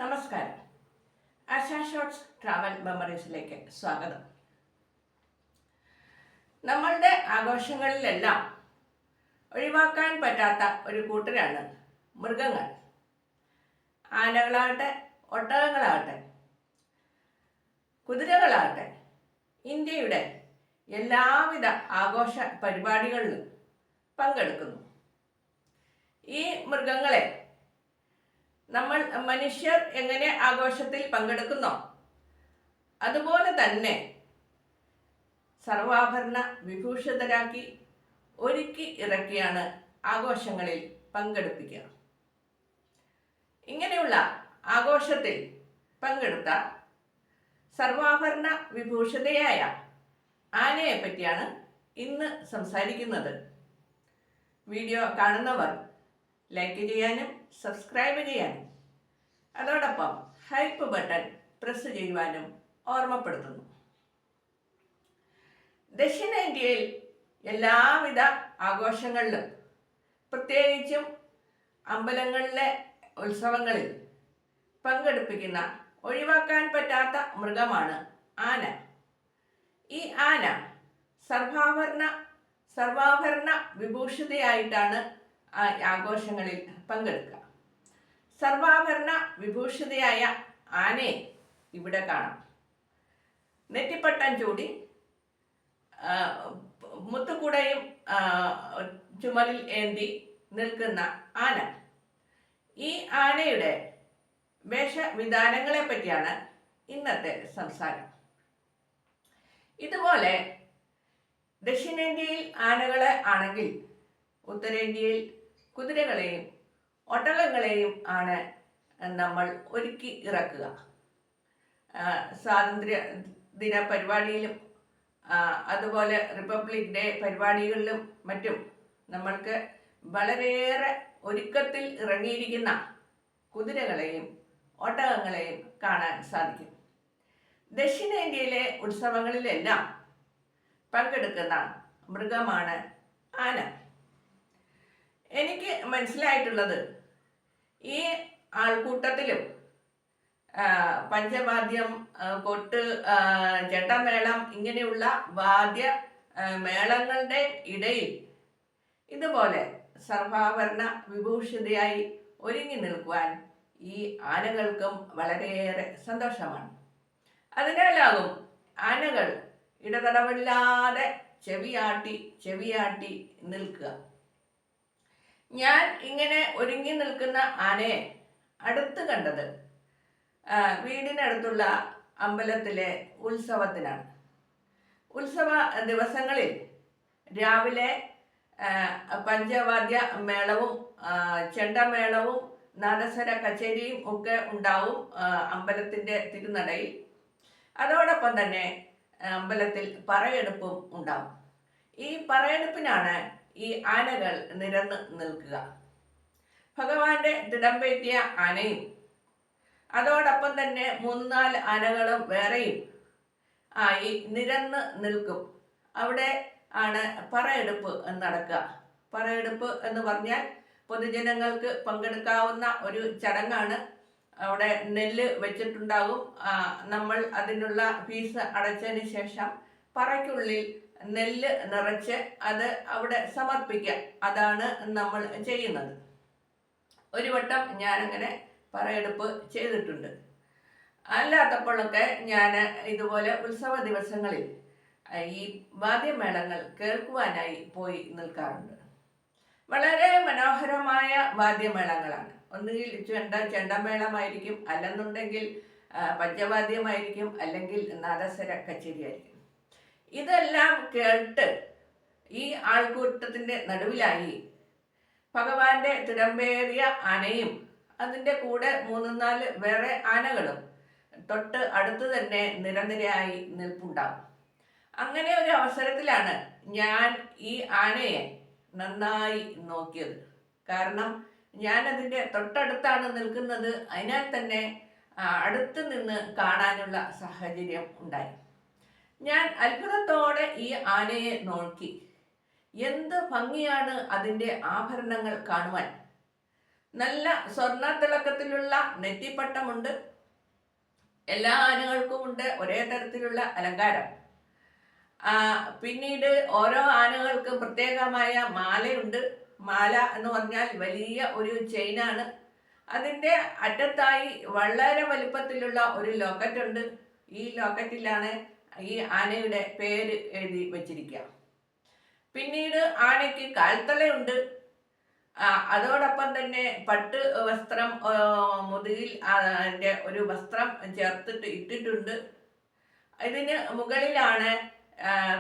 നമസ്കാരം. ASHA shorts travel മെമ്മറീസിലേക്ക് സ്വാഗതം. നമ്മളുടെ ആഘോഷങ്ങളിലെല്ലാം ഒഴിവാക്കാൻ പറ്റാത്ത ഒരു കൂട്ടരാണ് മൃഗങ്ങൾ. ആനകളാകട്ടെ, ഒട്ടകങ്ങളാകട്ടെ, കുതിരകളാകട്ടെ, ഇന്ത്യയുടെ എല്ലാവിധ ആഘോഷ പരിപാടികളിലും പങ്കെടുക്കുന്നു. ഈ മൃഗങ്ങളെ നമ്മൾ മനുഷ്യർ എങ്ങനെ ആഘോഷത്തിൽ പങ്കെടുക്കുന്നോ അതുപോലെ തന്നെ സർവാഭരണ വിഭൂഷിതരാക്കി ഒരുക്കി ഇറക്കിയാണ് ആഘോഷങ്ങളിൽ പങ്കെടുപ്പിക്കുക. ഇങ്ങനെയുള്ള ആഘോഷത്തിൽ പങ്കെടുത്ത സർവാഭരണ വിഭൂഷിതയായ ആനയെ പറ്റിയാണ് ഇന്ന് സംസാരിക്കുന്നത്. വീഡിയോ കാണുന്നവർ ലൈക്ക് ചെയ്യാനും സബ്സ്ക്രൈബ് ചെയ്യാനും അതോടൊപ്പം ഹൈപ്പ് ബട്ടൺ പ്രസ് ചെയ്യുവാനും ഓർമ്മപ്പെടുത്തുന്നു. ദക്ഷിണേന്ത്യയിൽ എല്ലാവിധ ആഘോഷങ്ങളിലും പ്രത്യേകിച്ചും അമ്പലങ്ങളിലെ ഉത്സവങ്ങളിൽ പങ്കെടുപ്പിക്കുന്ന ഒഴിവാക്കാൻ പറ്റാത്ത മൃഗമാണ് ആന. ഈ ആന സർവാഭരണ വിഭൂഷിതയായിട്ടാണ് ആഘോഷങ്ങളിൽ പങ്കെടുക്കുക. സർവാഭരണ വിഭൂഷിതയായ ആനയെ ഇവിടെ കാണാം. നെറ്റിപ്പട്ടം ചൂടി മുത്തുകുടയും ചുമലിൽ ഏന്തി നിൽക്കുന്ന ആന. ഈ ആനയുടെ വേഷവിധാനങ്ങളെ പറ്റിയാണ് ഇന്നത്തെ സംസാരം. ഇതുപോലെ ദക്ഷിണേന്ത്യയിൽ ആനകളെ ആണെങ്കിൽ ഉത്തരേന്ത്യയിൽ കുതിരകളെയും ഒട്ടകങ്ങളെയും ആണ് നമ്മൾ ഒരുക്കി ഇറക്കുക. സ്വാതന്ത്ര്യ ദിന പരിപാടിയിലും അതുപോലെ റിപ്പബ്ലിക് ഡേ പരിപാടികളിലും മറ്റും നമ്മൾക്ക് വളരെയേറെ ഒരുക്കത്തിൽ ഇറങ്ങിയിരിക്കുന്ന കുതിരകളെയും ഒട്ടകങ്ങളെയും കാണാൻ സാധിക്കും. ദക്ഷിണേന്ത്യയിലെ ഉത്സവങ്ങളിലെല്ലാം പങ്കെടുക്കുന്ന മൃഗമാണ് ആന. എനിക്ക് മനസ്സിലായിട്ടുള്ളത് ഈ ആൾക്കൂട്ടത്തിലും പഞ്ചവാദ്യം, കൊട്ട്, ചെണ്ടമേളം ഇങ്ങനെയുള്ള വാദ്യ മേളങ്ങളുടെ ഇടയിൽ ഇതുപോലെ സർവാഭരണ വിഭൂഷിതയായി ഒരുങ്ങി നിൽക്കുവാൻ ഈ ആനകൾക്കും വളരെയേറെ സന്തോഷമാണ്. അതിനാലാകും ആനകൾ ഇടതടവില്ലാതെ ചെവിയാട്ടി നിൽക്കുക. ഞാൻ ഇങ്ങനെ ഒരുങ്ങി നിൽക്കുന്ന ആനയെ അടുത്ത് കണ്ടത് വീടിനടുത്തുള്ള അമ്പലത്തിലെ ഉത്സവത്തിനാണ്. ഉത്സവ ദിവസങ്ങളിൽ രാവിലെ പഞ്ചവാദ്യ മേളവും ചെണ്ടമേളവും നാദസ്വര കച്ചേരിയും ഒക്കെ ഉണ്ടാവും അമ്പലത്തിൻ്റെ തിരുനടയിൽ. അതോടൊപ്പം തന്നെ അമ്പലത്തിൽ പറയെടുപ്പും ഉണ്ടാവും. ഈ പറയെടുപ്പിനാണ് ഈ ആനകൾ നിരന്ന് നിൽക്കുക. ഭഗവാന്റെ തിടമ്പേറ്റിയ ആനയും അതോടൊപ്പം തന്നെ 3-4 ആനകളും വേറെയും ആയി നിരന്ന് നിൽക്കും. അവിടെ ആണ് പറയെടുപ്പ് നടക്കുക. പറയെടുപ്പ് എന്ന് പറഞ്ഞാൽ പൊതുജനങ്ങൾക്ക് പങ്കെടുക്കാവുന്ന ഒരു ചടങ്ങാണ്. അവിടെ നെല്ല് വെച്ചിട്ടുണ്ടാകും. നമ്മൾ അതിനുള്ള ഫീസ് അടച്ചതിന് ശേഷം പറയ്ക്കുള്ളിൽ നെല്ല് നിറച്ച് അത് അവിടെ സമർപ്പിക്കുക. അതാണ് നമ്മൾ ചെയ്യുന്നത്. ഒരു വട്ടം ഞാനങ്ങനെ പറയെടുപ്പ് ചെയ്തിട്ടുണ്ട്. അല്ലാത്തപ്പോഴൊക്കെ ഞാൻ ഇതുപോലെ ഉത്സവ ദിവസങ്ങളിൽ ഈ വാദ്യമേളങ്ങൾ കേൾക്കുവാനായി പോയി നിൽക്കാറുണ്ട്. വളരെ മനോഹരമായ വാദ്യമേളങ്ങളാണ്. ഒന്നുകിൽ ചെണ്ടമേളമായിരിക്കും, അല്ലെന്നുണ്ടെങ്കിൽ പഞ്ചവാദ്യമായിരിക്കും, അല്ലെങ്കിൽ നാദസ്വര കച്ചേരി ആയിരിക്കും. ഇതെല്ലാം കേട്ട് ഈ ആൾക്കൂട്ടത്തിൻ്റെ നടുവിലായി ഭഗവാന്റെ തിടമ്പേറിയ ആനയും അതിൻ്റെ കൂടെ 3-4 വേറെ ആനകളും തൊട്ട് അടുത്ത് തന്നെ നിരനിരയായി നിൽപ്പുണ്ടാകും. അങ്ങനെ ഒരു അവസരത്തിലാണ് ഞാൻ ഈ ആനയെ നന്നായി നോക്കിയത്. കാരണം ഞാൻ അതിൻ്റെ തൊട്ടടുത്താണ് നിൽക്കുന്നത്. അതിനാൽ തന്നെ അടുത്ത് നിന്ന് കാണാനുള്ള സാഹചര്യം ഉണ്ടായി. ഞാൻ അത്ഭുതത്തോടെ ഈ ആനയെ നോക്കി. എന്ത് ഭംഗിയാണ് അതിൻ്റെ ആഭരണങ്ങൾ കാണുവാൻ. നല്ല സ്വർണ്ണ തിളക്കത്തിലുള്ള നെറ്റിപ്പട്ടമുണ്ട്. എല്ലാ ആനകൾക്കും ഉണ്ട് ഒരേ തരത്തിലുള്ള അലങ്കാരം. പിന്നീട് ഓരോ ആനകൾക്കും പ്രത്യേകമായ മാലയുണ്ട്. മാല എന്ന് പറഞ്ഞാൽ വലിയ ഒരു ചെയിനാണ്. അതിൻ്റെ അറ്റത്തായി വളരെ വലുപ്പത്തിലുള്ള ഒരു ലോക്കറ്റ് ഉണ്ട്. ഈ ലോക്കറ്റിലാണ് ഈ ആനയുടെ പേര് എഴുതി വച്ചിരിക്കുക. പിന്നീട് ആനയ്ക്ക് കാൽത്തളയുണ്ട്. അതോടൊപ്പം തന്നെ പട്ട് വസ്ത്രം മുതുകിൽ അതിൻ്റെ ഒരു വസ്ത്രം ചേർത്തിട്ട് ഇട്ടിട്ടുണ്ട്. ഇതിന് മുകളിലാണ്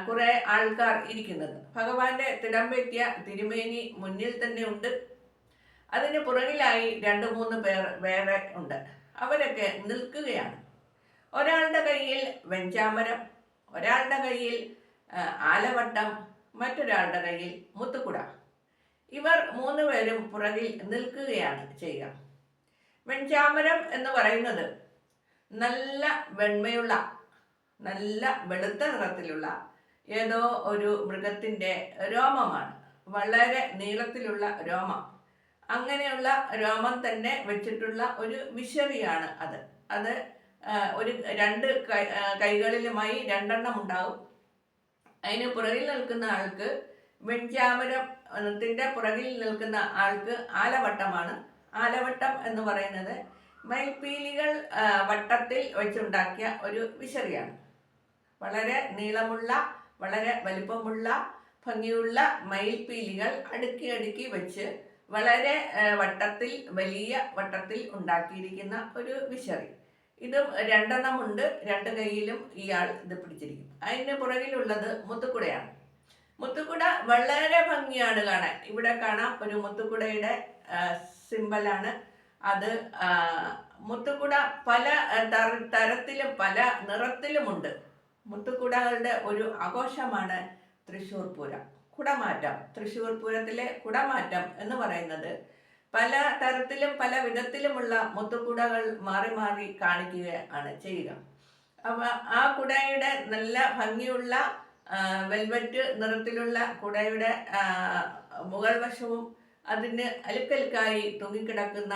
കുറെ ആൾക്കാർ ഇരിക്കുന്നത്. ഭഗവാന്റെ തിടമ്പേറ്റിയ തിരുമേനി മുന്നിൽ തന്നെ ഉണ്ട്. അതിന് പുറകിലായി 2-3 പേർ വേറെ ഉണ്ട്. അവരൊക്കെ നിൽക്കുകയാണ്. ഒരാളുടെ കയ്യിൽ വെഞ്ചാമരം, ഒരാളുടെ കയ്യിൽ ആലവട്ടം, മറ്റൊരാളുടെ കയ്യിൽ മുത്തുക്കുട. ഇവർ 3 പേരും പുറകിൽ നിൽക്കുകയാണ് ചെയ്യുക. വെഞ്ചാമരം എന്ന് പറയുന്നത് നല്ല വെണ്മയുള്ള, നല്ല വെളുത്ത നിറത്തിലുള്ള ഏതോ ഒരു മൃഗത്തിൻ്റെ രോമമാണ്. വളരെ നീളത്തിലുള്ള രോമം. അങ്ങനെയുള്ള രോമം തന്നെ വെച്ചിട്ടുള്ള ഒരു വിശറിയാണ് അത്. അത് ഒരു 2 കൈകളിലുമായി 2 എണ്ണം ഉണ്ടാവും. അതിന് പുറകിൽ നിൽക്കുന്ന ആൾക്ക് വെഞ്ചാമരത്തിൻ്റെ പുറകിൽ നിൽക്കുന്ന ആൾക്ക് ആലവട്ടമാണ്. ആലവട്ടം എന്ന് പറയുന്നത് മയിൽപ്പീലികൾ വട്ടത്തിൽ വെച്ചുണ്ടാക്കിയ ഒരു വിശറിയാണ്. വളരെ നീളമുള്ള, വളരെ വലിപ്പമുള്ള, ഭംഗിയുള്ള മയിൽപ്പീലികൾ അടുക്കി അടുക്കി വെച്ച് വളരെ വട്ടത്തിൽ, വലിയ വട്ടത്തിൽ ഉണ്ടാക്കിയിരിക്കുന്ന ഒരു വിശറി. ഇതും 2 എണ്ണമുണ്ട്. 2 കൈയിലും ഇയാൾ ഇത് പിടിച്ചിരിക്കും. അതിന് പുറകിലുള്ളത് മുത്തുക്കുടയാണ്. മുത്തുക്കുട വളരെ ഭംഗിയാണ് കാണാൻ. ഇവിടെ കാണാം ഒരു മുത്തുക്കുടയുടെ സിമ്പലാണ് അത്. മുത്തുക്കുട പല തരത്തിലും പല നിറത്തിലുമുണ്ട്. മുത്തുക്കുടകളുടെ ഒരു ആഘോഷമാണ് തൃശ്ശൂർ പൂരം, കുടമാറ്റം. തൃശ്ശൂർ പൂരത്തിലെ കുടമാറ്റം എന്ന് പറയുന്നത് പല തരത്തിലും പല വിധത്തിലുമുള്ള മുത്തുക്കുടകൾ മാറി മാറി കാണിക്കുകയാണ് ചെയ്യുക. അപ്പം ആ കുടയുടെ നല്ല ഭംഗിയുള്ള വെൽവെറ്റ് നിറത്തിലുള്ള കുടയുടെ മുകൾ വശവും അതിന് അലുക്കലുക്കായി തൂങ്ങിക്കിടക്കുന്ന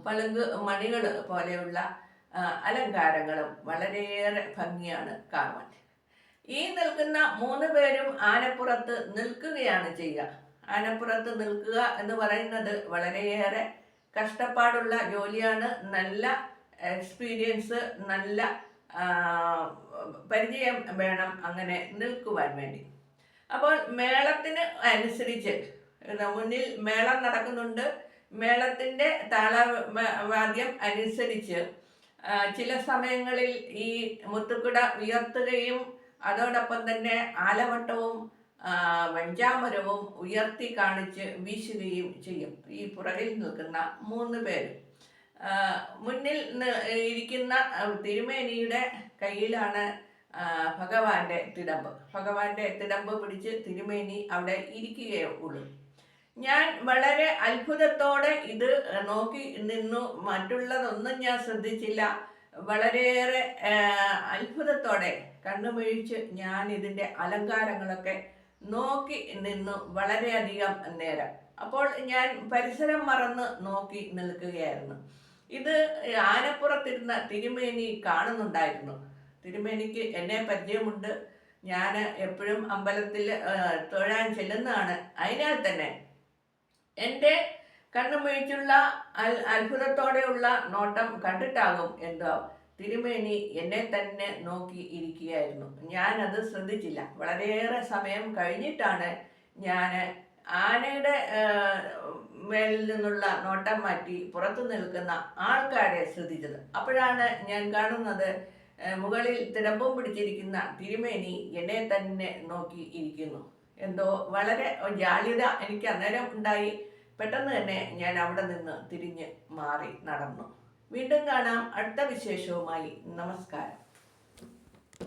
പളുങ്ക് മണികൾ പോലെയുള്ള അലങ്കാരങ്ങളും വളരെയേറെ ഭംഗിയാണ് കാണുവാൻ. ഈ നിൽക്കുന്ന 3 പേരും ആനപ്പുറത്ത് നിൽക്കുകയാണ് ചെയ്യുക. ആനപ്പുറത്ത് നിൽക്കുക എന്ന് പറയുന്നത് വളരെയേറെ കഷ്ടപ്പാടുള്ള ജോലിയാണ്. നല്ല എക്സ്പീരിയൻസ്, നല്ല പരിചയം വേണം അങ്ങനെ നിൽക്കുവാൻ വേണ്ടി. അപ്പോൾ മേളത്തിന് അനുസരിച്ച് മുന്നിൽ മേളം നടക്കുന്നുണ്ട്. മേളത്തിൻ്റെ താളവാദ്യം അനുസരിച്ച് ചില സമയങ്ങളിൽ ഈ മുത്തുക്കുട ഉയർത്തുകയും അതോടൊപ്പം തന്നെ ആലവട്ടവും വെഞ്ചാമരവും ഉയർത്തി കാണിച്ച് വീശുകയും ചെയ്യും ഈ പുറകിൽ നിൽക്കുന്ന 3 പേര്. മുന്നിൽ ഇരിക്കുന്ന തിരുമേനിയുടെ കയ്യിലാണ് ഭഗവാന്റെ തിടമ്പ്. ഭഗവാന്റെ തിടമ്പ് പിടിച്ച് തിരുമേനി അവിടെ ഇരിക്കുകയേ ഉള്ളൂ. ഞാൻ വളരെ അത്ഭുതത്തോടെ ഇത് നോക്കി നിന്നു. മറ്റുള്ളതൊന്നും ഞാൻ ശ്രദ്ധിച്ചില്ല. വളരെയേറെ അത്ഭുതത്തോടെ കണ്ണുമിഴിച്ച് ഞാൻ ഇതിൻ്റെ അലങ്കാരങ്ങളൊക്കെ നോക്കി നിന്നു വളരെയധികം നേരം. അപ്പോൾ ഞാൻ പരിസരം മറന്ന് നോക്കി നിൽക്കുകയായിരുന്നു. ഇത് ആനപ്പുറത്തിരുന്ന തിരുമേനി കാണുന്നുണ്ടായിരുന്നു. തിരുമേനിക്ക് എന്നെ പരിചയമുണ്ട്. ഞാൻ എപ്പോഴും അമ്പലത്തിൽ തൊഴാൻ ചെല്ലുന്നതാണ്. അതിനാൽ തന്നെ എൻ്റെ കണ്ണുമിഴിച്ചുള്ള അത്ഭുതത്തോടെയുള്ള നോട്ടം കണ്ടിട്ടാകും എന്തോ തിരുമേനി എന്നെ തന്നെ നോക്കി ഇരിക്കുകയായിരുന്നു. ഞാനത് ശ്രദ്ധിച്ചില്ല. വളരെയേറെ സമയം കഴിഞ്ഞിട്ടാണ് ഞാൻ ആനയുടെ മേലിൽ നിന്നുള്ള നോട്ടം മാറ്റി പുറത്തു നിൽക്കുന്ന ആൾക്കാരെ ശ്രദ്ധിച്ചത്. അപ്പോഴാണ് ഞാൻ കാണുന്നത് മുകളിൽ തിടമ്പും പിടിച്ചിരിക്കുന്ന തിരുമേനി എന്നെ തന്നെ നോക്കി ഇരിക്കുന്നു. എന്തോ വളരെ ജാള്യത എനിക്ക് അന്നേരം ഉണ്ടായി. പെട്ടെന്ന് തന്നെ ഞാൻ അവിടെ നിന്ന് തിരിഞ്ഞ് മാറി നടന്നു. വീണ്ടും കാണാം അടുത്ത വിശേഷവുമായി. നമസ്കാരം.